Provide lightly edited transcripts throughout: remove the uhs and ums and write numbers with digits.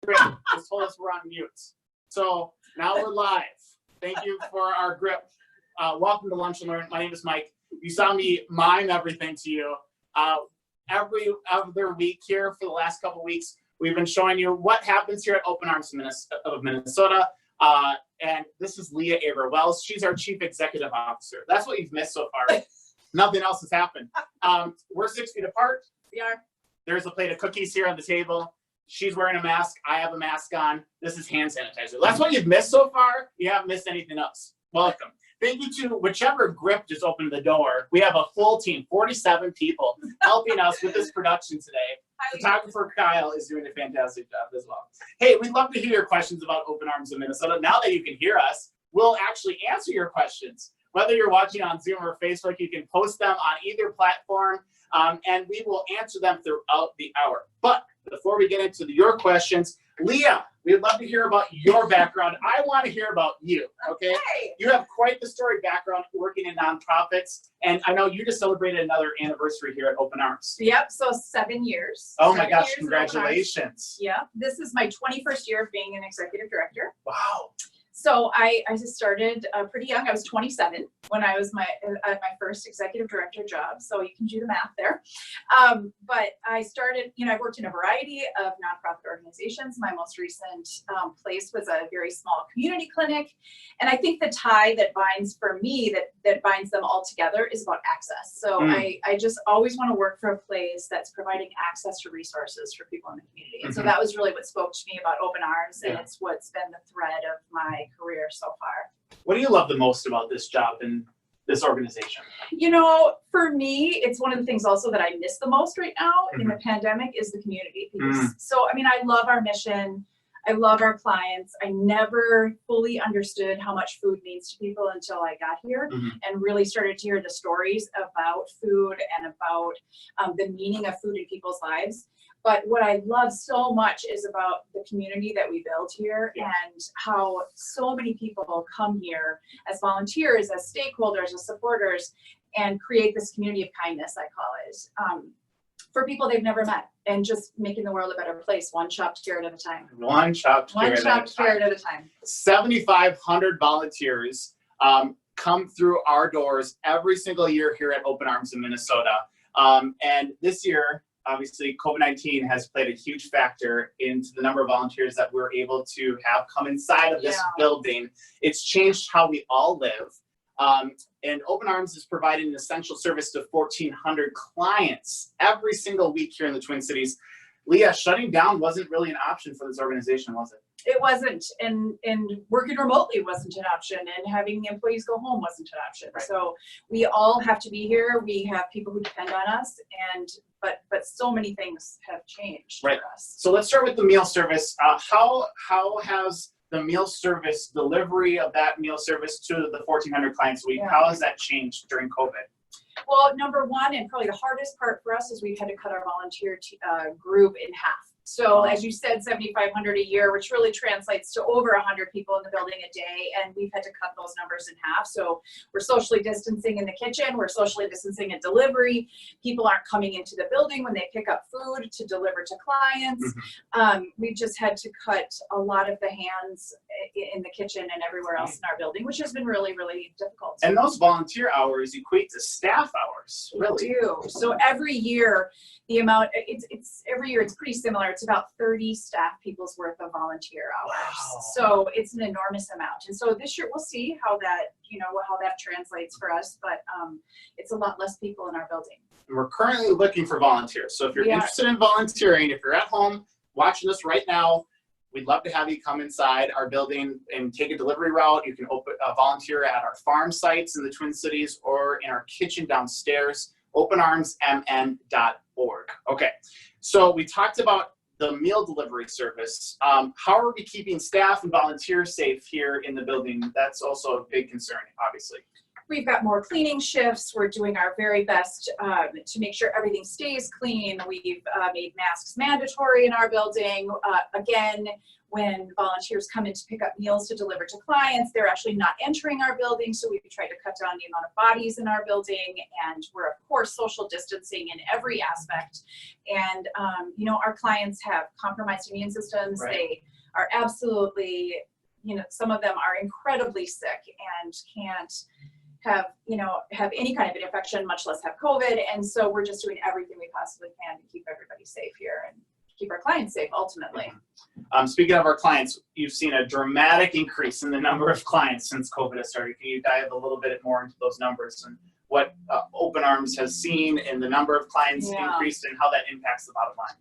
just told us we're on mute. So now we're live. Thank you for our grip. Welcome to Lunch and Learn. My name is Mike. You saw me mime everything to you. Every other week here for the last couple weeks, we've been showing you what happens here at Open Arms of Minnesota. And this is Leah Hébert Welles. She's our Chief Executive Officer. That's what you've missed so far. Nothing else has happened. We're 6 feet apart. We are. There's a plate of cookies here on the table. She's wearing a mask. I have a mask on. This is hand sanitizer. That's what you've missed so far. You haven't missed anything else. Welcome. Thank you to whichever grip just opened the door. We have a full team, 47 people helping us with this production today. Photographer Kyle is doing a fantastic job as well. Hey, we'd love to hear your questions about Open Arms of Minnesota. Now that you can hear us, we'll actually answer your questions. Whether you're watching on Zoom or Facebook, you can post them on either platform, and we will answer them throughout the hour. But before we get into your questions, Leah, we'd love to hear about your background. I want to hear about you, okay? You have quite the storied background working in nonprofits, and I know you just celebrated another anniversary here at Open Arms. Yep, so 7 years. Oh my gosh, congratulations. Yeah, this is my 21st year of being an executive director. Wow. So I just started pretty young. I was 27 when I was at my first executive director job. So you can do the math there. But I started, I worked in a variety of nonprofit organizations. My most recent place was a very small community clinic. And I think the tie that binds for me, that binds them all together is about access. So I just always want to work for a place that's providing access to resources for people in the community. And so that was really what spoke to me about Open Arms. And it's what's been the thread of my career so far. What do you love the most about this job and this organization? For me, it's one of the things also that I miss the most right now in the pandemic is the community piece. So, I love our mission. I love our clients. I never fully understood how much food means to people until I got here and really started to hear the stories about food and about the meaning of food in people's lives. But what I love so much is about the community that we build here and how so many people come here as volunteers, as stakeholders, as supporters, and create this community of kindness, I call it, for people they've never met, and just making the world a better place, one chopped carrot at a time. One chopped carrot at a time. 7,500 volunteers come through our doors every single year here at Open Arms in Minnesota. And this year, obviously, COVID-19 has played a huge factor into the number of volunteers that we're able to have come inside of this building. It's changed how we all live. And Open Arms is providing an essential service to 1,400 clients every single week here in the Twin Cities. Leah, shutting down wasn't really an option for this organization, was it? It wasn't, and working remotely wasn't an option, and having the employees go home wasn't an option. Right. So we all have to be here. We have people who depend on us, but so many things have changed for us. So let's start with the meal service. How has the meal service, delivery of that meal service to the 1,400 clients a week, how has that changed during COVID? Well, number one, and probably the hardest part for us, is we've had to cut our volunteer group in half. So as you said, 7,500 a year, which really translates to over 100 people in the building a day. And we've had to cut those numbers in half. So we're socially distancing in the kitchen. We're socially distancing at delivery. People aren't coming into the building when they pick up food to deliver to clients. We've just had to cut a lot of the hands in the kitchen and everywhere else in our building, which has been really, really difficult. And those volunteer hours equate to staff hours, really? They do. So every year, the amount, every year it's pretty similar. It's about 30 staff people's worth of volunteer hours. Wow. So it's an enormous amount. And so this year we'll see how that, how that translates for us, but it's a lot less people in our building. And we're currently looking for volunteers. So if you're interested in volunteering, if you're at home watching this right now, we'd love to have you come inside our building and take a delivery route. You can volunteer at our farm sites in the Twin Cities or in our kitchen downstairs, openarmsmn.org. Okay, so we talked about the meal delivery service. How are we keeping staff and volunteers safe here in the building? That's also a big concern, obviously. we've got more cleaning shifts. We're doing our very best to make sure everything stays clean. We've made masks mandatory in our building. Again, when volunteers come in to pick up meals to deliver to clients, they're actually not entering our building, so we've tried to cut down the amount of bodies in our building, and we're of course social distancing in every aspect. And you know, our clients have compromised immune systems. Right. They are absolutely, you know, some of them are incredibly sick and can't have, you know, have any kind of an infection, much less have COVID. And so we're just doing everything we possibly can to keep everybody safe here and keep our clients safe ultimately. Speaking of our clients, you've seen a dramatic increase in the number of clients since COVID has started. Can you dive a little bit more into those numbers and what Open Arms has seen in the number of clients increased and how that impacts the bottom line?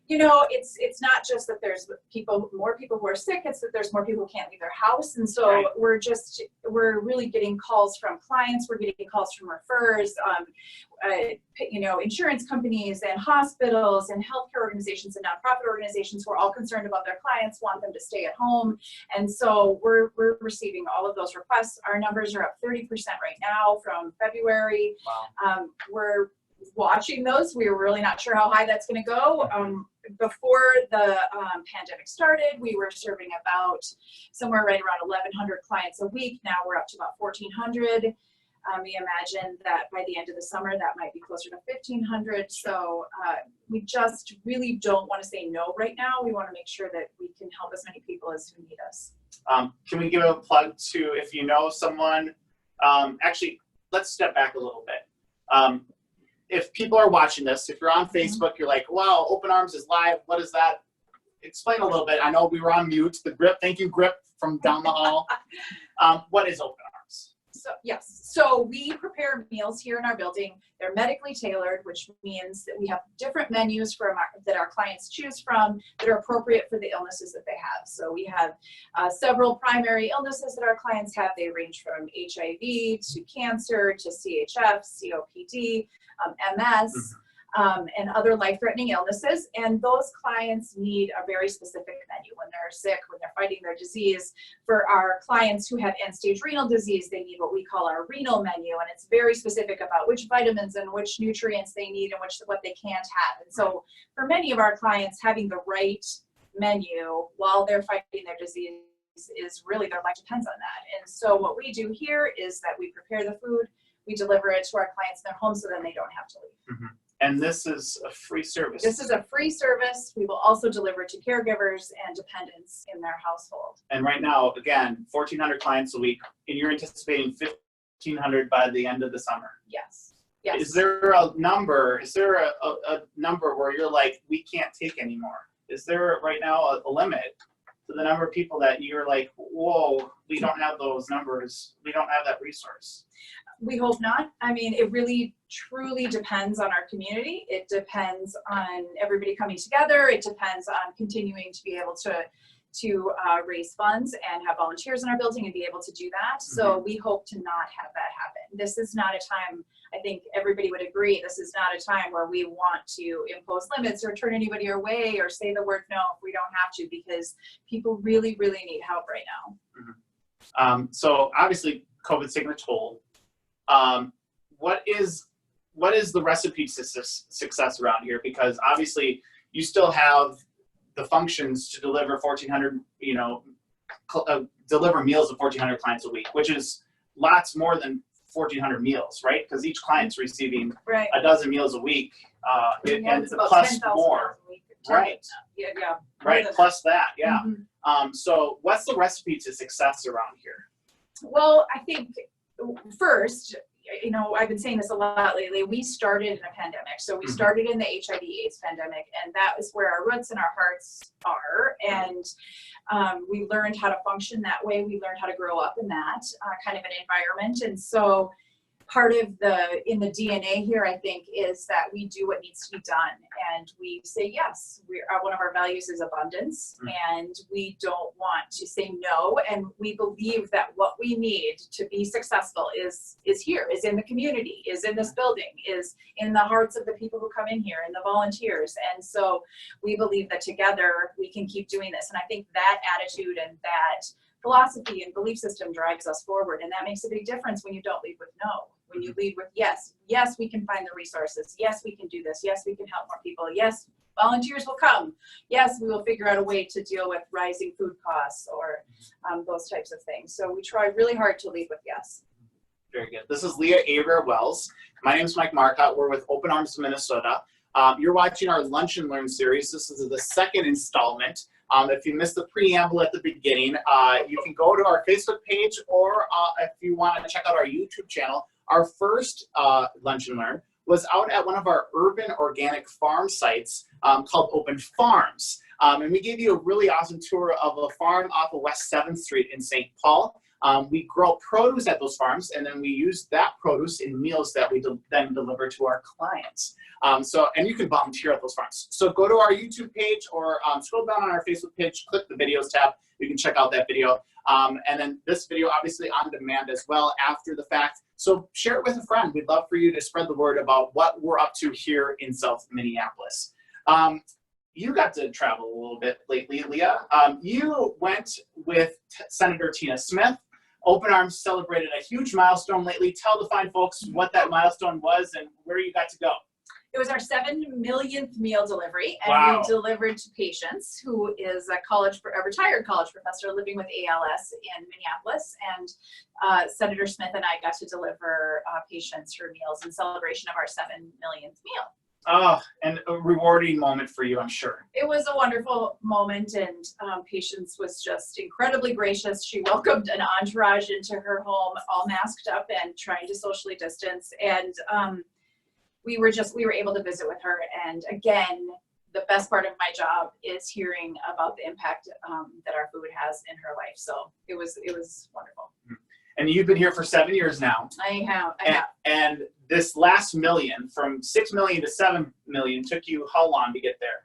You know, it's not just that there's more people who are sick, it's that there's more people who can't leave their house. And so we're really getting calls from clients, we're getting calls from referrers, you know, insurance companies and hospitals and healthcare organizations and nonprofit organizations who are all concerned about their clients, want them to stay at home. And so we're receiving all of those requests. Our numbers are up 30% right now from February. Wow. We're watching those. We were really not sure how high that's going to go. Before the pandemic started, we were serving about somewhere right around 1,100 clients a week. Now we're up to about 1,400. We imagine that by the end of the summer, that might be closer to 1,500. So we just really don't want to say no right now. We want to make sure that we can help as many people as who need us. Can we give a plug to, if you know someone, actually, let's step back a little bit. If people are watching this, if you're on Facebook, you're like, wow, Open Arms is live. What is that? Explain a little bit. I know we were on mute. The Grip, thank you, Grip, from down the hall. What is Open Arms? So, yes, so we prepare meals here in our building. They're medically tailored, which means that we have different menus that our clients choose from that are appropriate for the illnesses that they have. So we have several primary illnesses that our clients have. They range from HIV to cancer to CHF, COPD, MS, and other life-threatening illnesses. And those clients need a very specific menu when they're sick, when they're fighting their disease. For our clients who have end-stage renal disease, they need what we call our renal menu, and it's very specific about which vitamins and which nutrients they need and what they can't have. And so for many of our clients, having the right menu while they're fighting their disease is really, their life depends on that. And so what we do here is that we prepare the food, we deliver it to our clients in their home so then they don't have to leave. And this is a free service. This is a free service. We will also deliver to caregivers and dependents in their household. And right now, again, 1,400 clients a week, and you're anticipating 1,500 by the end of the summer. Yes. Yes. Is there a number? Is there a number where you're like, we can't take anymore? Is there right now a limit to the number of people that you're like, whoa, we don't have those numbers. We don't have that resource? We hope not. I mean, it really truly depends on our community. It depends on everybody coming together. It depends on continuing to be able to raise funds and have volunteers in our building and be able to do that. So we hope to not have that happen. This is not a time, I think everybody would agree, this is not a time where we want to impose limits or turn anybody away or say the word no if we don't have to, because people really, really need help right now. So obviously COVID's taking a toll. What is the recipe to success around here? Because obviously you still have the functions to deliver 1,400, deliver meals of 1,400 clients a week, which is lots more than 1,400 meals, right? Because each client's receiving a dozen meals a week, and plus more, right? Yeah. Right, plus that, yeah. So what's the recipe to success around here? Well, I think first, I've been saying this a lot lately, we started in a pandemic. So we started in the HIV/AIDS pandemic, and that is where our roots and our hearts are. And we learned how to function that way. We learned how to grow up in that kind of an environment. And so part of in the DNA here, I think, is that we do what needs to be done. And we say yes. One of our values is abundance, and we don't want to say no. And we believe that what we need to be successful is here, is in the community, is in this building, is in the hearts of the people who come in here and the volunteers. And so we believe that together we can keep doing this. And I think that attitude and that philosophy and belief system drives us forward. And that makes a big difference when you don't lead with no. When you lead with yes, yes, we can find the resources. Yes, we can do this. Yes, we can help more people. Yes, volunteers will come. Yes, we will figure out a way to deal with rising food costs or those types of things. So we try really hard to lead with yes. Very good. This is Leah Hébert Welles. My name is Mike Marcotte. We're with Open Arms Minnesota. You're watching our Lunch and Learn series. This is the second installment. If you missed the preamble at the beginning, you can go to our Facebook page, or if you want to check out our YouTube channel. Our first Lunch and Learn was out at one of our urban organic farm sites called Open Farms. And we gave you a really awesome tour of a farm off of West 7th Street in St. Paul. We grow produce at those farms, and then we use that produce in meals that we then deliver to our clients. And you can volunteer at those farms. So go to our YouTube page or scroll down on our Facebook page, click the videos tab. You can check out that video. And then this video, obviously on demand as well after the fact. So share it with a friend. We'd love for you to spread the word about what we're up to here in South Minneapolis. You got to travel a little bit lately, Leah. You went with Senator Tina Smith. Open Arms celebrated a huge milestone lately. Tell the fine folks what that milestone was and where you got to go. It was our 7 millionth meal delivery, and Wow. we delivered to patients who is a retired college professor living with ALS in Minneapolis. And Senator Smith and I got to deliver patients her meals in celebration of our 7 millionth meal. Oh, and a rewarding moment for you, I'm sure. It was a wonderful moment, and Patience was just incredibly gracious. She welcomed an entourage into her home, all masked up and trying to socially distance. And we were able to visit with her. And again, the best part of my job is hearing about the impact that our food has in her life. So it was wonderful. And you've been here for 7 years now. I have. And this last million, from 6 million to 7 million, took you how long to get there?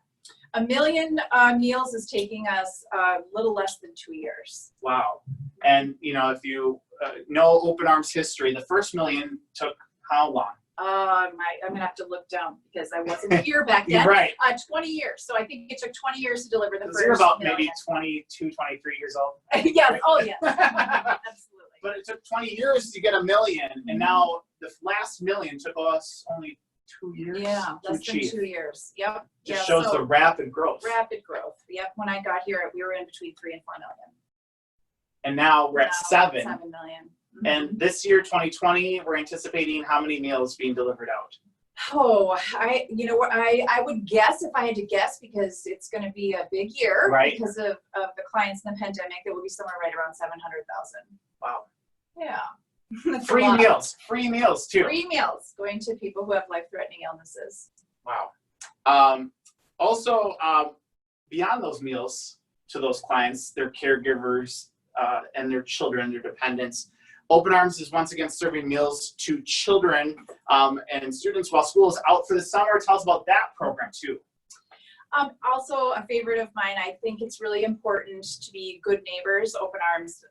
1 million meals is taking us a little less than 2 years. Wow. And you know, if you know Open Arms history, the first million took how long? I'm gonna have to look down because I wasn't here back then. Right. 20 years. So I think it took 20 years to deliver the first You're about million. maybe 22, 23 years old. Yes. Oh, yes. Absolutely. But it took 20 years to get 1 million, and now the last million took us only 2 years. Yeah, to less than achieve. 2 years. Yep. Just shows the rapid growth. Rapid growth. Yep. When I got here, we were in between 3 and 4 million. And now we're at 7. 7 million. Mm-hmm. And this year, 2020, we're anticipating how many meals being delivered out? Oh, I would guess, if I had to guess, because it's going to be a big year, Right. because of the clients in the pandemic, it will be somewhere right around 700,000. Wow. Yeah. That's a Free lot. meals. Free meals, too. Free meals going to people who have life-threatening illnesses. Wow. Also, beyond those meals to those clients, their caregivers, and their children, their dependents, Open Arms is once again serving meals to children and students while school is out for the summer. Tell us about that program, too. Also a favorite of mine, I think it's really important to be good neighbors. Open Arms,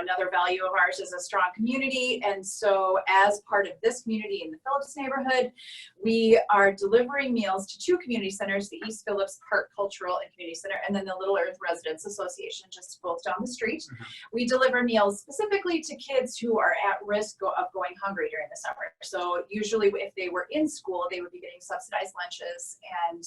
another value of ours is a strong community. And so as part of this community in the Phillips neighborhood, we are delivering meals to 2 community centers, the East Phillips Park Cultural and Community Center, and then the Little Earth Residents Association, just both down the street. Mm-hmm. We deliver meals specifically to kids who are at risk of going hungry during the summer. So usually if they were in school, they would be getting subsidized lunches, and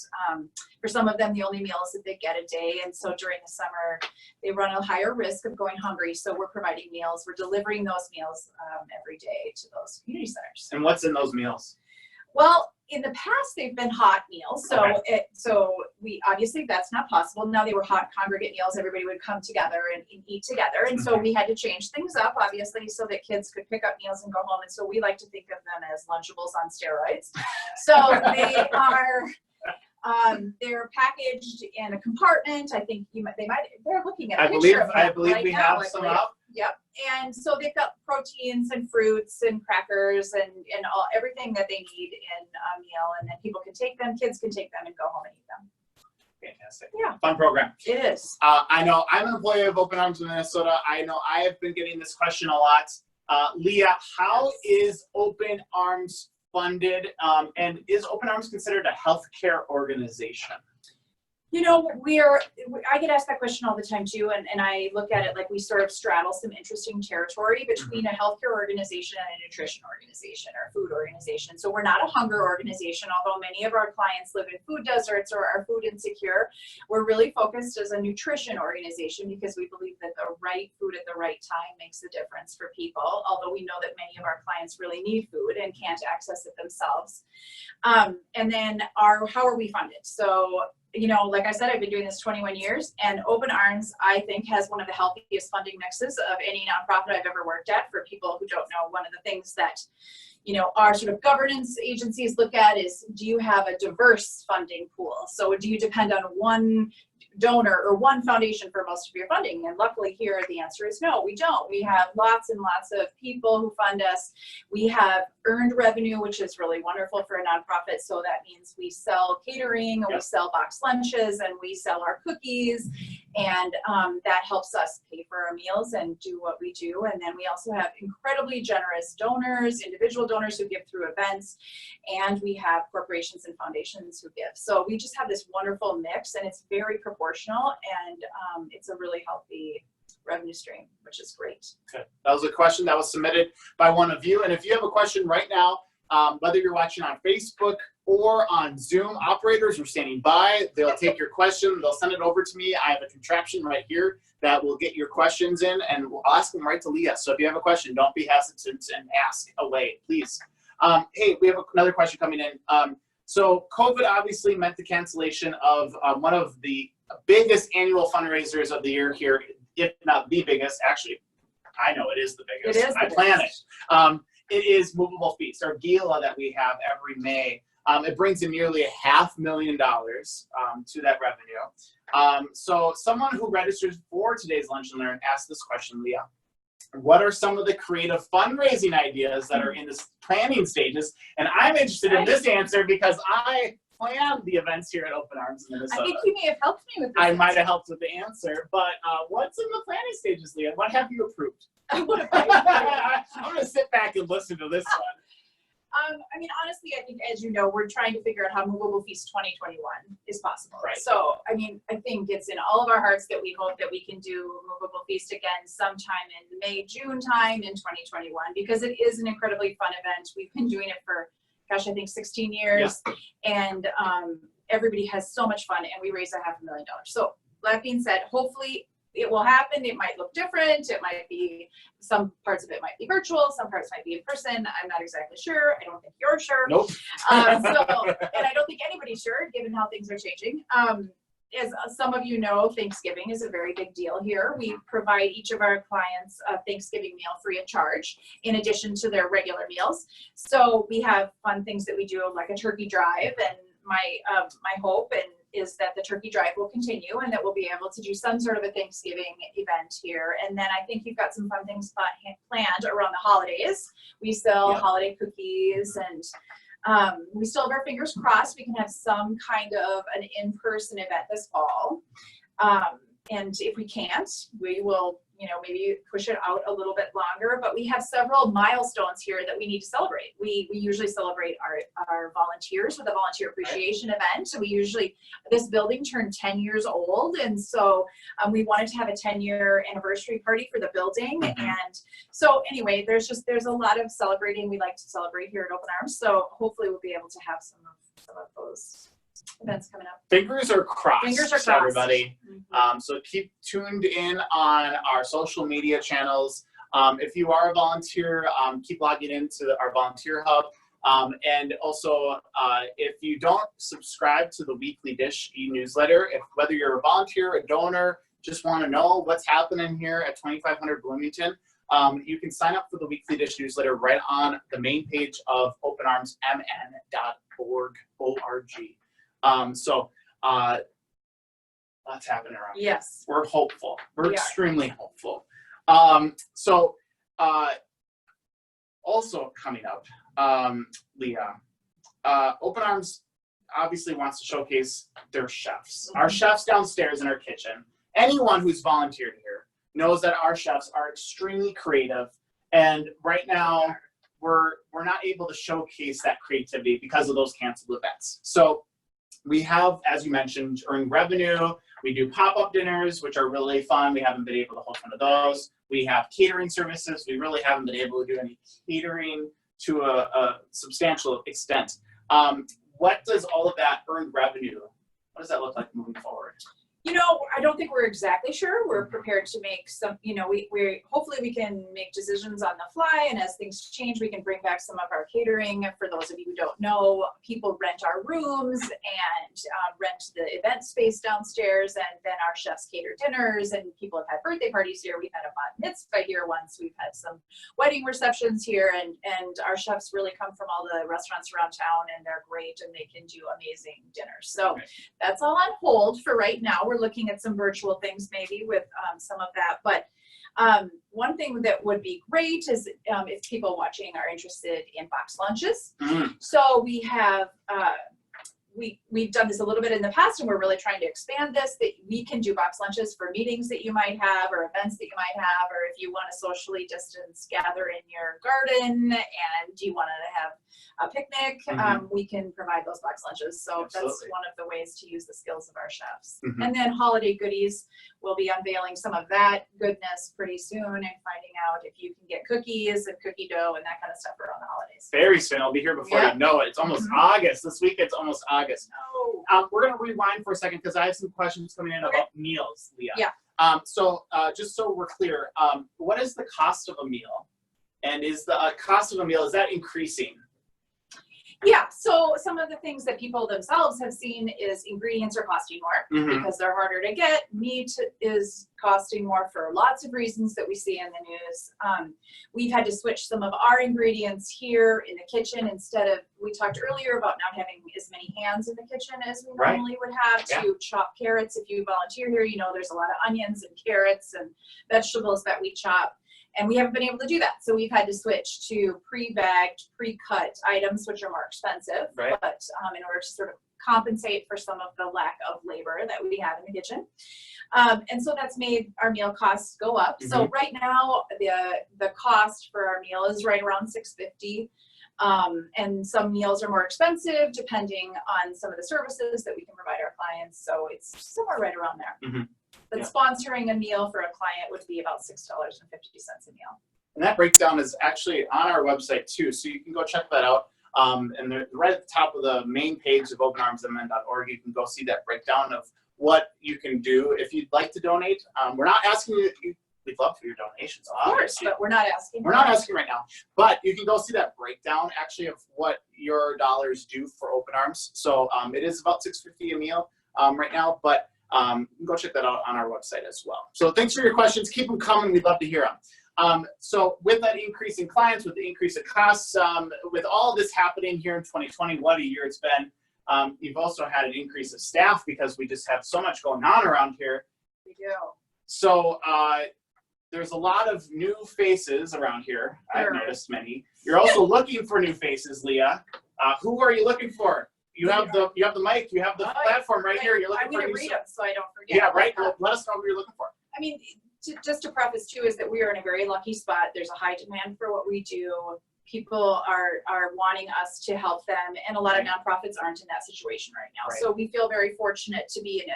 for some of them, the only meals that they get a day. And so during the summer, they run a higher risk of going hungry. So we're providing meals. We're delivering those meals every day to those community centers. And what's in those meals? Well, in the past, they've been hot meals. So Okay. we obviously that's not possible. Now they were hot congregate meals. Everybody would come together and eat together. And so we had to change things up, obviously, so that kids could pick up meals and go home. And so we like to think of them as Lunchables on steroids. So they are... they're packaged in a compartment. I think they're looking at a picture of I them believe right we now, have some up. Yep. And so they've got proteins and fruits and crackers and everything that they need in a meal. And then kids can take them and go home and eat them. Fantastic. Yeah. Fun program. It is. I know I'm an employee of Open Arms Minnesota. I know I have been getting this question a lot. Leah, how is Open Arms funded, and is Open Arms considered a healthcare organization? You know, I get asked that question all the time too, and I look at it like we sort of straddle some interesting territory between a healthcare organization and a nutrition organization or food organization. So we're not a hunger organization, although many of our clients live in food deserts or are food insecure. We're really focused as a nutrition organization because we believe that the right food at the right time makes a difference for people, although we know that many of our clients really need food and can't access it themselves. And then how are we funded? So, you know, like I said, I've been doing this 21 years, and Open Arms, I think, has one of the healthiest funding mixes of any nonprofit I've ever worked at. For people who don't know, one of the things that, you know, our sort of governance agencies look at is, do you have a diverse funding pool? So do you depend on one donor or one foundation for most of your funding? And luckily here, the answer is no, we don't. We have lots and lots of people who fund us. We have earned revenue, which is really wonderful for a nonprofit. So that means we sell catering, and we sell boxed lunches, and we sell our cookies, and that helps us pay for our meals and do what we do. And then we also have incredibly generous donors, individual donors who give through events, and we have corporations and foundations who give. So we just have this wonderful mix, and it's very proportional, and it's a really healthy revenue stream, which is great. Okay. That was a question that was submitted by one of you. And if you have a question right now, whether you're watching on Facebook or on Zoom, operators are standing by. They'll take your question. They'll send it over to me. I have a contraption right here that will get your questions in, and we'll ask them right to Leah. So if you have a question, don't be hesitant and ask away, please. Hey, we have another question coming in. So COVID obviously meant the cancellation of one of the biggest annual fundraisers of the year here, if not the biggest. Actually, I know it is the biggest. It is. I plan it. It is Movable Feast, our gala that we have every May. It brings in nearly $500,000 to that revenue. So someone who registers for today's Lunch and Learn asked this question, Leah. What are some of the creative fundraising ideas that are in the planning stages? And I'm interested in this answer because I plan the events here at Open Arms in Minnesota. I think you may have helped me with this. I might have helped with the answer, but what's in the planning stages, Leah? What have you approved? I'm going to sit back and listen to this one. I mean, honestly, I think, as you know, we're trying to figure out how Movable Feast 2021 is possible. Right. So, I mean, I think it's in all of our hearts that we hope that we can do Movable Feast again sometime in May, June time in 2021, because it is an incredibly fun event. We've been doing it for, gosh, I think 16 years, and everybody has so much fun, and we raise $500,000. So, that being said, hopefully it will happen. It might look different. It might be, some parts of it might be virtual, some parts might be in person. I'm not exactly sure. I don't think you're sure. Nope. And I don't think anybody's sure, given how things are changing. As some of you know, Thanksgiving is a very big deal here. We provide each of our clients a Thanksgiving meal free of charge, in addition to their regular meals. So we have fun things that we do, like a turkey drive, and my hope is that the turkey drive will continue, and that we'll be able to do some sort of a Thanksgiving event here. And then I think you've got some fun things planned around the holidays. We sell holiday cookies, and we still have our fingers crossed we can have some kind of an in-person event this fall. And if we can't, we will, you know, maybe push it out a little bit longer, but we have several milestones here that we need to celebrate. We usually celebrate our volunteers with a volunteer appreciation event. So this building turned 10 years old. And so we wanted to have a 10-year anniversary party for the building. And so anyway, there's a lot of celebrating we like to celebrate here at Open Arms. So hopefully we'll be able to have some of those events coming up. Fingers are crossed. Fingers are crossed, everybody. So keep tuned in on our social media channels. If you are a volunteer, keep logging into our volunteer hub. And also, if you don't subscribe to the Weekly Dish e-newsletter, whether you're a volunteer, a donor, just want to know what's happening here at 2500 Bloomington, you can sign up for the Weekly Dish newsletter right on the main page of openarmsmn.org. So lots happening around here. Yes. We're hopeful. We're extremely hopeful. Also coming up, Leah, Open Arms obviously wants to showcase their chefs. Our chefs downstairs in our kitchen. Anyone who's volunteered here knows that our chefs are extremely creative, and right now we're not able to showcase that creativity because of those canceled events. So We have, as you mentioned, earned revenue. We do pop-up dinners, which are really fun. We haven't been able to host one of those. We have catering services. We really haven't been able to do any catering to a substantial extent. What does all of that earned revenue, what does that look like moving forward? You know, I don't think we're exactly sure. We're prepared to make some, you know, we hopefully we can make decisions on the fly, and as things change, we can bring back some of our catering. For those of you who don't know, people rent our rooms and rent the event space downstairs, and then our chefs cater dinners, and people have had birthday parties here. We've had a bat mitzvah here once. We've had some wedding receptions here, and our chefs really come from all the restaurants around town, and they're great, and they can do amazing dinners. So that's all on hold for right now. We're looking at some virtual things maybe with some of that, but one thing that would be great is if people watching are interested in box lunches. So we have we've done this a little bit in the past, and we're really trying to expand this, that we can do box lunches for meetings that you might have, or events that you might have, or if you want to socially distance gather in your garden and you want to have a picnic, we can provide those box lunches. So that's one of the ways to use the skills of our chefs. And then holiday goodies, we'll be unveiling some of that goodness pretty soon and finding out if you can get cookies and cookie dough and that kind of stuff around the holidays. Very soon. I'll be here before you know it. It's almost August. This week it's almost August. We're going to rewind for a second because I have some questions coming in about meals, Leah. So just so we're clear, what is the cost of a meal? And is the cost of a meal, is that increasing? Yeah, so some of the things that people themselves have seen is ingredients are costing more because they're harder to get. Meat is costing more for lots of reasons that we see in the news. We've had to switch some of our ingredients here in the kitchen. Instead of, we talked earlier about not having as many hands in the kitchen as we normally would have to chop carrots. If you volunteer here, you know there's a lot of onions and carrots and vegetables that we chop. And we haven't been able to do that. So we've had to switch to pre-bagged, pre-cut items, which are more expensive. But in order to sort of compensate for some of the lack of labor that we have in the kitchen. And so that's made our meal costs go up. So right now, the cost for our meal is right around $6.50. And some meals are more expensive depending on some of the services that we can provide our clients. So it's somewhere right around there. But sponsoring a meal for a client would be about $6.50 a meal. And that breakdown is actually on our website too, so you can go check that out. And right at the top of the main page of openarmsmn.org, you can go see that breakdown of what you can do if you'd like to donate. We're not asking you, we'd love for your donations. Of course, but we're not asking. We're not asking right now, but you can go see that breakdown actually of what your dollars do for Open Arms. So it is about $6.50 a meal right now, but you can go check that out on our website as well. So thanks for your questions. Keep them coming. We'd love to hear them. So with that increase in clients, with the increase in costs, with all this happening here in 2020, what a year it's been. You've also had an increase of staff because we just have so much going on around here. We do. So there's a lot of new faces around here. I've noticed many. You're also looking for new faces, Leah. Who are you looking for? You have the mic, you have the platform right here. You're looking I'm for going to read them so I don't forget. Yeah, right. Let us know who you're looking for. I mean, just to preface too, is that we are in a very lucky spot. There's a high demand for what we do. People are wanting us to help them, and a lot of nonprofits aren't in that situation right now. So we feel very fortunate to be in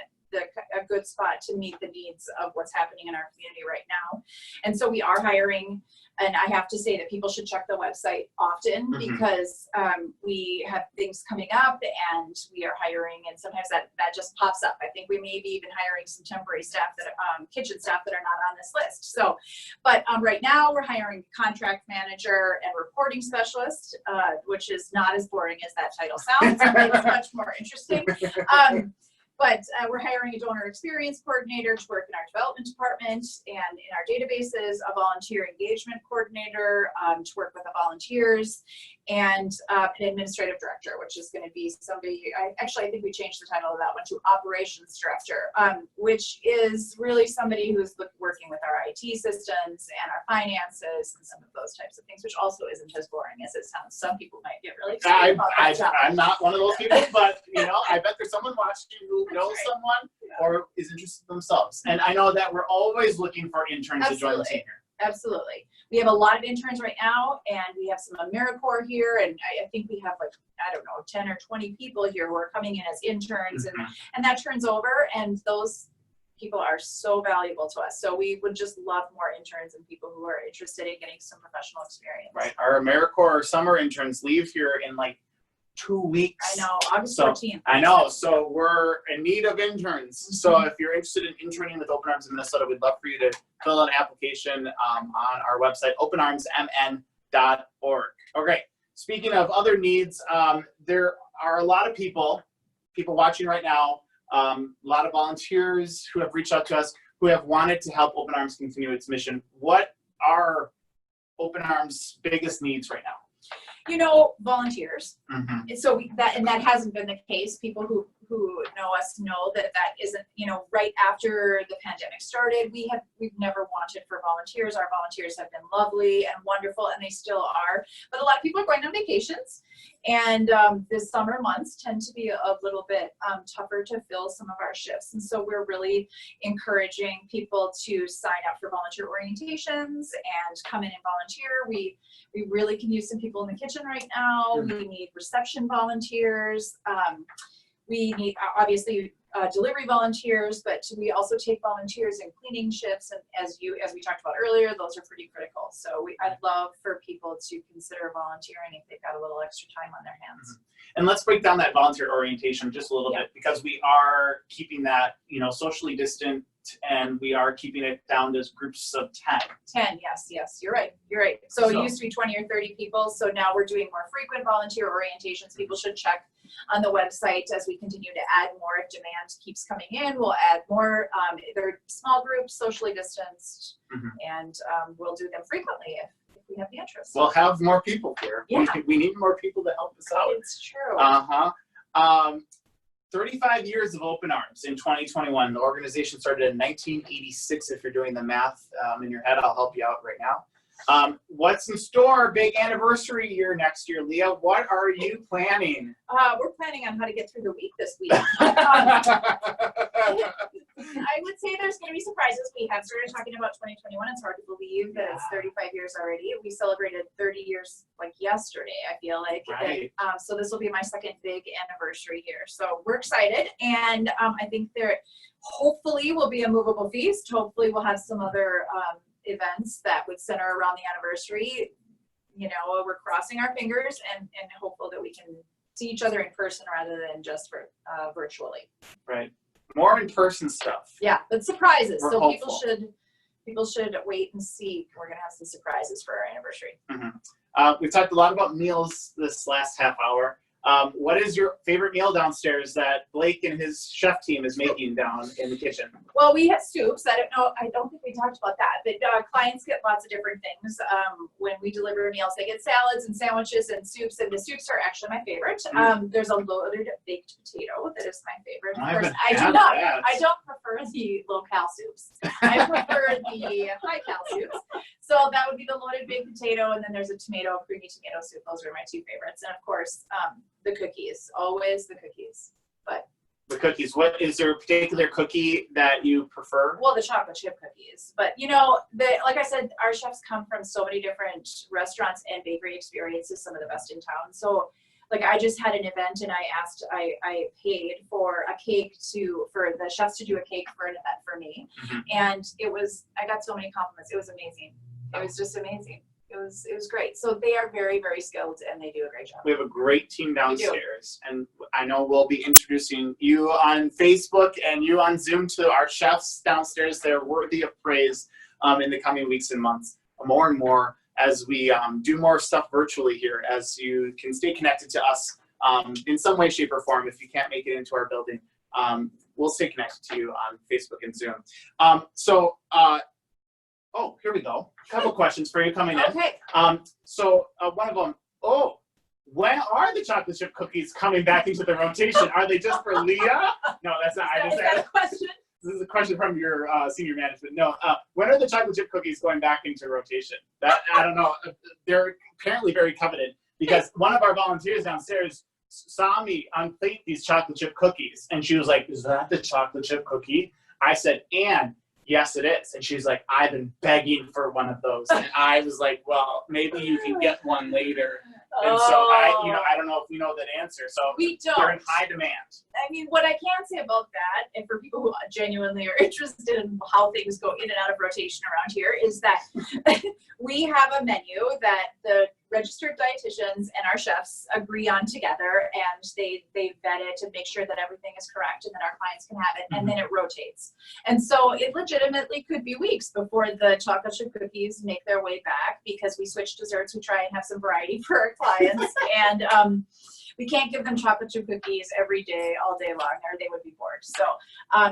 a good spot to meet the needs of what's happening in our community right now. And so we are hiring, and I have to say that people should check the website often because we have things coming up and we are hiring, and sometimes that just pops up. I think we may be even hiring some temporary staff that kitchen staff that are not on this list. So, but right now we're hiring contract manager and reporting specialist, which is not as boring as that title sounds. It's much more interesting. But we're hiring a donor experience coordinator to work in our development department and in our databases, a volunteer engagement coordinator to work with the volunteers, and an administrative director, which is going to be somebody, I think we changed the title of that one to operations director, which is really somebody who's working with our IT systems and our finances and some of those types of things, which also isn't as boring as it sounds. Some people might get really excited about that job. I'm not one of those people, but I bet there's someone watching who knows someone or is interested themselves. And I know that we're always looking for interns to join the team here. Absolutely. We have a lot of interns right now, and we have some AmeriCorps here, and I think we have like, I don't know, 10 or 20 people here who are coming in as interns, and that turns over, and those people are so valuable to us. So we would just love more interns and people who are interested in getting some professional experience. Right. Our AmeriCorps summer interns leave here in like 2 weeks. I know, August 14th. I know. So we're in need of interns. So if you're interested in interning with Open Arms in Minnesota, we'd love for you to fill out an application on our website, openarmsmn.org. Okay. Speaking of other needs, there are a lot of people watching right now, a lot of volunteers who have reached out to us who have wanted to help Open Arms continue its mission. What are Open Arms' biggest needs right now? You know, volunteers. And so that hasn't been the case. People who know us know that isn't, you know, right after the pandemic started, we've never wanted for volunteers. Our volunteers have been lovely and wonderful, and they still are. But a lot of people are going on vacations, and the summer months tend to be a little bit tougher to fill some of our shifts. And so we're really encouraging people to sign up for volunteer orientations and come in and volunteer. We really can use some people in the kitchen right now. We need reception volunteers. We need obviously delivery volunteers, but we also take volunteers in cleaning shifts. And as we talked about earlier, those are pretty critical. So I'd love for people to consider volunteering if they've got a little extra time on their hands. And let's break down that volunteer orientation just a little bit, because we are keeping that, you know, socially distant, and we are keeping it down to groups of 10. 10, yes, you're right. So it used to be 20 or 30 people, so now we're doing more frequent volunteer orientations. People should check on the website as we continue to add more. If demand keeps coming in, we'll add more. They're small groups, socially distanced, and we'll do them frequently if we have the interest. We'll have more people here. Yeah. We need more people to help us out. It's true. 35 years of Open Arms in 2021. The organization started in 1986. If you're doing the math in your head, I'll help you out right now. What's in store? Big anniversary year next year, Leah. What are you planning? We're planning on how to get through the week this week. I would say there's going to be surprises. We have started talking about 2021. It's hard to believe that it's 35 years already. We celebrated 30 years like yesterday, I feel like. Right. So this will be my second big anniversary here. So we're excited. And I think there hopefully will be a movable feast. Hopefully we'll have some other events that would center around the anniversary. You know, we're crossing our fingers and hopeful that we can see each other in person rather than just virtually. Right. More in-person stuff. Yeah, but surprises. We're so hopeful. people should wait and see. We're gonna have some surprises for our anniversary. We've talked a lot about meals this last half hour. What is your favorite meal downstairs that Blake and his chef team is making down in the kitchen? Well, we have soups. I don't think we talked about that, but clients get lots of different things. When we deliver meals, they get salads and sandwiches and soups, and the soups are actually my favorite. There's a loaded baked potato that is my favorite. Of course, I don't prefer the low-cal soups. I prefer the high-cal soups. So that would be the loaded baked potato, and then there's a creamy tomato soup. Those are my two favorites. And of course, the cookies, always the cookies. But the cookies, what is there a particular cookie that you prefer? Well, the chocolate chip cookies. But you know, like I said, our chefs come from so many different restaurants and bakery experiences, some of the best in town. So like I just had an event and I paid for a cake for the chefs to do a cake for an event for me. And I got so many compliments. It was amazing. It was just amazing. It was great. So they are very, very skilled and they do a great job. We have a great team downstairs, and I know we'll be introducing you on Facebook and you on Zoom to our chefs downstairs. They're worthy of praise in the coming weeks and months, more and more as we do more stuff virtually here, as you can stay connected to us in some way, shape, or form. If you can't make it into our building, we'll stay connected to you on Facebook and Zoom. Oh, here we go. A couple questions for you coming in. Okay. So one of them, when are the chocolate chip cookies coming back into the rotation? Are they just for Leah? No, that's not. Is that a question? This is a question from your senior management. No, when are the chocolate chip cookies going back into rotation? That I don't know. They're apparently very coveted because one of our volunteers downstairs saw me unplate these chocolate chip cookies, and she was like, "Is that the chocolate chip cookie?" I said, "And yes, it is. And she's like, I've been begging for one of those. And I was like, well, maybe you can get one later. And so I don't know if we know that answer. So we don't. They're in high demand. I mean, what I can say about that, and for people who genuinely are interested in how things go in and out of rotation around here, is that we have a menu that the registered dietitians and our chefs agree on together, and they vet it to make sure that everything is correct and that our clients can have it, and then it rotates. And so it legitimately could be weeks before the chocolate chip cookies make their way back, because we switch desserts. We try and have some variety for our clients, and we can't give them chocolate chip cookies every day, all day long, or they would be bored. So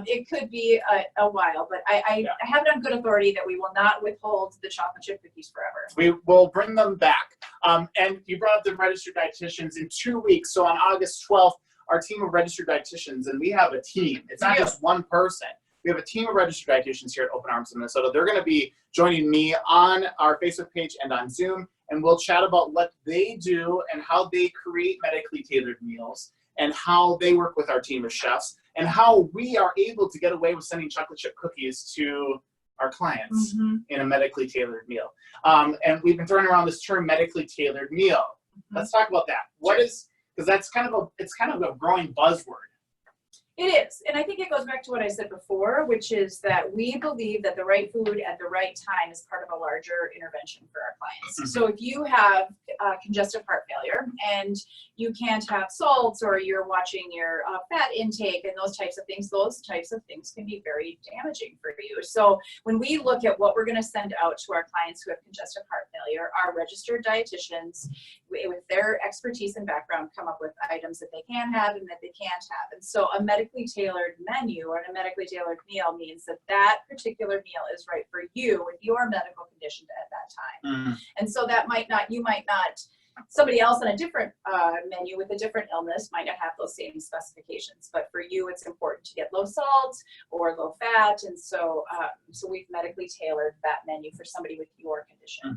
it could be a while, but I have it on good authority that we will not withhold the chocolate chip cookies forever. We will bring them back. And you brought up the registered dietitians in 2 weeks. So on August 12th, our team of registered dietitians, and we have a team. It's not just one person. We have a team of registered dietitians here at Open Arms in Minnesota. They're going to be joining me on our Facebook page and on Zoom, and we'll chat about what they do and how they create medically tailored meals and how they work with our team of chefs and how we are able to get away with sending chocolate chip cookies to our clients in a medically tailored meal. And we've been throwing around this term medically tailored meal. Let's talk about that. What is, because that's kind of a growing buzzword. It is, and I think it goes back to what I said before, which is that we believe that the right food at the right time is part of a larger intervention for our clients. So if you have congestive heart failure and you can't have salts, or you're watching your fat intake and those types of things can be very damaging for you. So when we look at what we're going to send out to our clients who have congestive heart failure, our registered dietitians, with their expertise and background, come up with items that they can have and that they can't have. And so a medically tailored menu or a medically tailored meal means that that particular meal is right for you with your medical condition at that time. And so that you might not, somebody else on a different menu with a different illness might not have those same specifications, but for you it's important to get low salt or low fat, and so we've medically tailored that menu for somebody with your condition.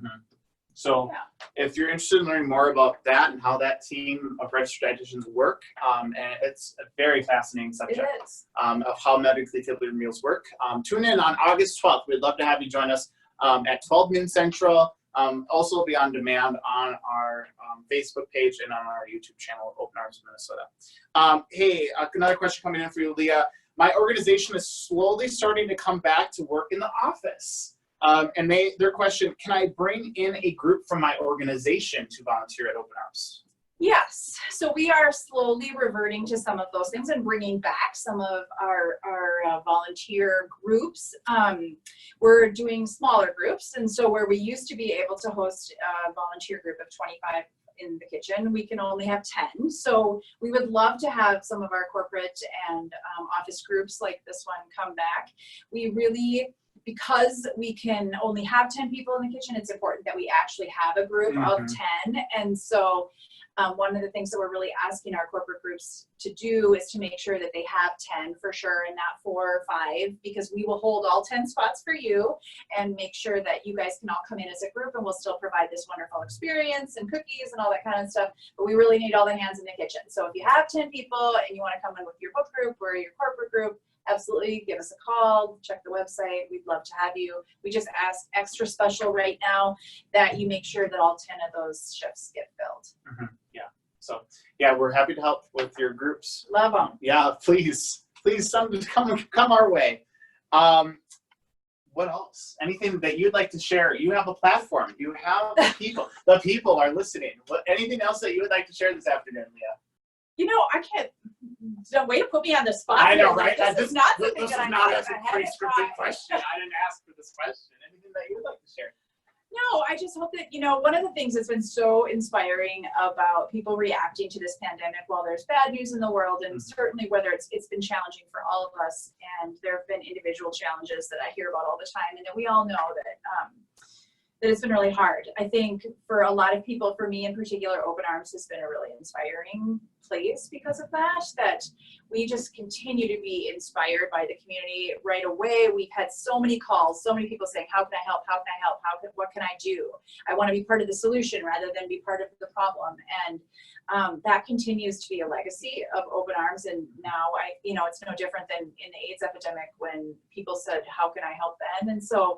So if you're interested in learning more about that and how that team of registered dietitians work, and it's a very fascinating subject of how medically tailored meals work, tune in on August 12th. We'd love to have you join us at 12 noon Central. Also be on demand on our Facebook page and on our YouTube channel, Open Arms Minnesota. Hey, another question coming in for you, Leah. My organization is slowly starting to come back to work in the office. And their question, can I bring in a group from my organization to volunteer at Open Arms? Yes. So we are slowly reverting to some of those things and bringing back some of our volunteer groups. We're doing smaller groups. And so where we used to be able to host a volunteer group of 25 in the kitchen, we can only have 10. So we would love to have some of our corporate and office groups like this one come back. We really, because we can only have 10 people in the kitchen, it's important that we actually have a group of 10. And so one of the things that we're really asking our corporate groups to do is to make sure that they have 10 for sure and not 4 or 5, because we will hold all 10 spots for you and make sure that you guys can all come in as a group, and we'll still provide this wonderful experience and cookies and all that kind of stuff. But we really need all the hands in the kitchen. So if you have 10 people and you want to come in with your book group or your corporate group, absolutely give us a call, check the website. We'd love to have you. We just ask extra special right now that you make sure that all 10 of those shifts get filled. Yeah. So yeah, we're happy to help with your groups. Love them. Yeah, please come our way. What else? Anything that you'd like to share? You have a platform. You have people. The people are listening. Anything else that you would like to share this afternoon, Leah? You know, I can't. No way to put me on the spot. I know, right? This is not this something is that I not know. a pre-scripted question. I didn't ask for this question. Anything that you would like to share? No, I just hope that, one of the things that's been so inspiring about people reacting to this pandemic, while there's bad news in the world, and certainly whether it's been challenging for all of us, and there have been individual challenges that I hear about all the time, and that we all know that that it's been really hard. I think for a lot of people, for me in particular, Open Arms has been a really inspiring place because of that we just continue to be inspired by the community right away. We've had so many calls, so many people saying, how can I help? How can I help? What can I do? I want to be part of the solution rather than be part of the problem. And that continues to be a legacy of Open Arms. And now it's no different than in the AIDS epidemic when people said, how can I help then? And so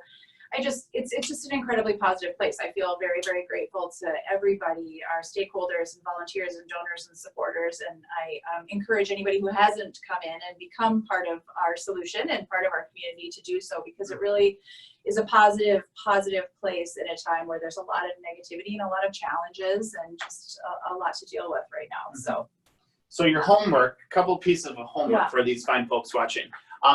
it's just an incredibly positive place. I feel very, very grateful to everybody, our stakeholders and volunteers and donors and supporters. And I encourage anybody who hasn't come in and become part of our solution and part of our community to do so, because it really is a positive place in a time where there's a lot of negativity and a lot of challenges and just a lot to deal with right now. So your homework, a couple pieces of homework for these fine folks watching.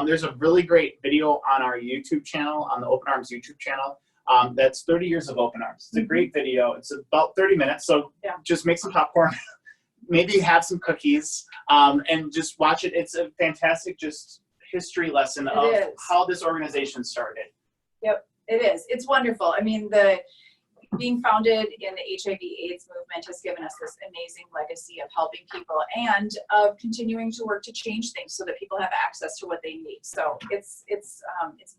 There's a really great video on our YouTube channel, on the Open Arms YouTube channel. That's 30 years of Open Arms. It's a great video. It's about 30 minutes. So just make some popcorn, maybe have some cookies, and just watch it. It's a fantastic just history lesson of how this organization started. Yep, it is. It's wonderful. I mean, being founded in the HIV/AIDS movement has given us this amazing legacy of helping people and of continuing to work to change things so that people have access to what they need. So it's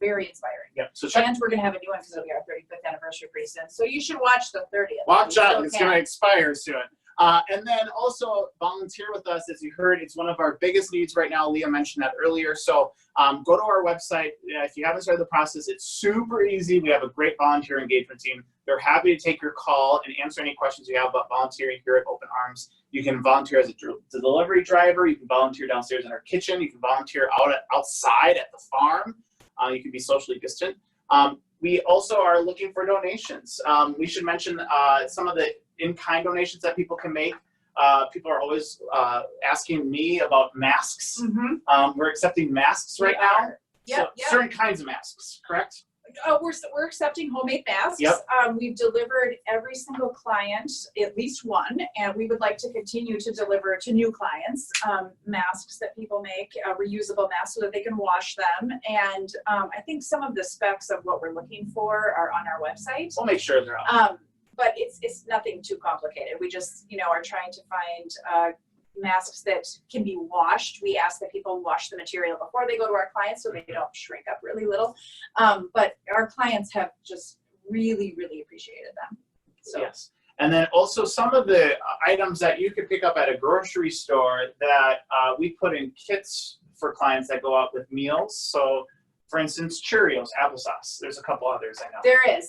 very inspiring. Yep. So and we're going to have a new one because it'll be our 35th anniversary pretty soon. So you should watch the 30th. Watch out, it's going to expire soon. And then also volunteer with us. As you heard, it's one of our biggest needs right now. Leah mentioned that earlier. So go to our website. If you haven't started the process, it's super easy. We have a great volunteer engagement team. They're happy to take your call and answer any questions you have about volunteering here at Open Arms. You can volunteer as a delivery driver. You can volunteer downstairs in our kitchen. You can volunteer outside at the farm. You can be socially distant. We also are looking for donations. We should mention some of the in-kind donations that people can make. People are always asking me about masks. We're accepting masks right now. Certain kinds of masks, correct? We're accepting homemade masks. We've delivered every single client at least one, and we would like to continue to deliver to new clients masks that people make, reusable masks, so that they can wash them. And I think some of the specs of what we're looking for are on our website. We'll make sure they're on. But it's nothing too complicated. We just are trying to find masks that can be washed. We ask that people wash the material before they go to our clients so they don't shrink up really little. But our clients have just really, really appreciated them. So. Yes. And then also some of the items that you could pick up at a grocery store that we put in kits for clients that go out with meals. So for instance, Cheerios, applesauce. There's a couple others I know.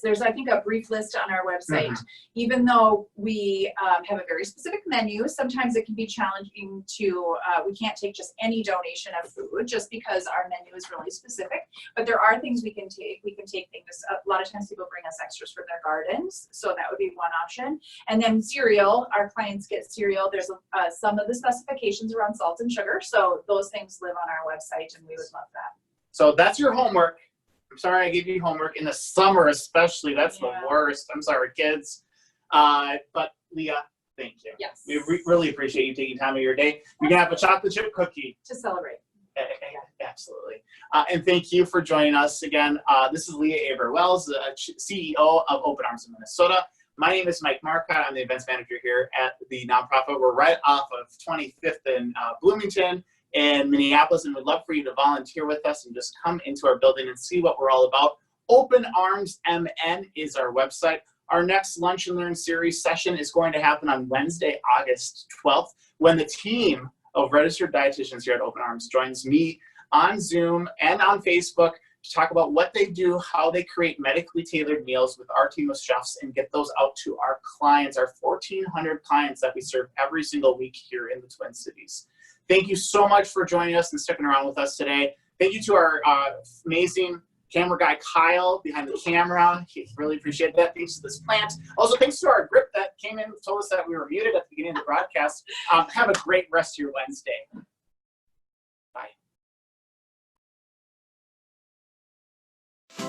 There's I think a brief list on our website. Even though we have a very specific menu, sometimes it can be challenging to, we can't take just any donation of food just because our menu is really specific. But there are things we can take. We can take things, a lot of times people bring us extras for their gardens. So that would be one option. And then cereal, our clients get cereal. There's some of the specifications around salt and sugar. So those things live on our website and we would love that. So that's your homework. I'm sorry I gave you homework. In the summer especially, that's the worst. I'm sorry, kids. But Leah, thank you. Yes. We really appreciate you taking time of your day. You can have a chocolate chip cookie. To celebrate. Absolutely. And thank you for joining us again. This is Leah Hébert Welles, the CEO of Open Arms in Minnesota. My name is Mike Marcotte. I'm the events manager here at the nonprofit. We're right off of 25th and Bloomington in Minneapolis, and we'd love for you to volunteer with us and just come into our building and see what we're all about. Open Arms MN is our website. Our next Lunch and Learn series session is going to happen on Wednesday, August 12th, when the team of registered dietitians here at Open Arms joins me on Zoom and on Facebook to talk about what they do, how they create medically tailored meals with our team of chefs and get those out to our clients, our 1,400 clients that we serve every single week here in the Twin Cities. Thank you so much for joining us and sticking around with us today. Thank you to our amazing camera guy, Kyle, behind the camera. He really appreciate that. Thanks to this plant. Also, thanks to our grip that came in and told us that we were muted at the beginning of the broadcast. Have a great rest of your Wednesday.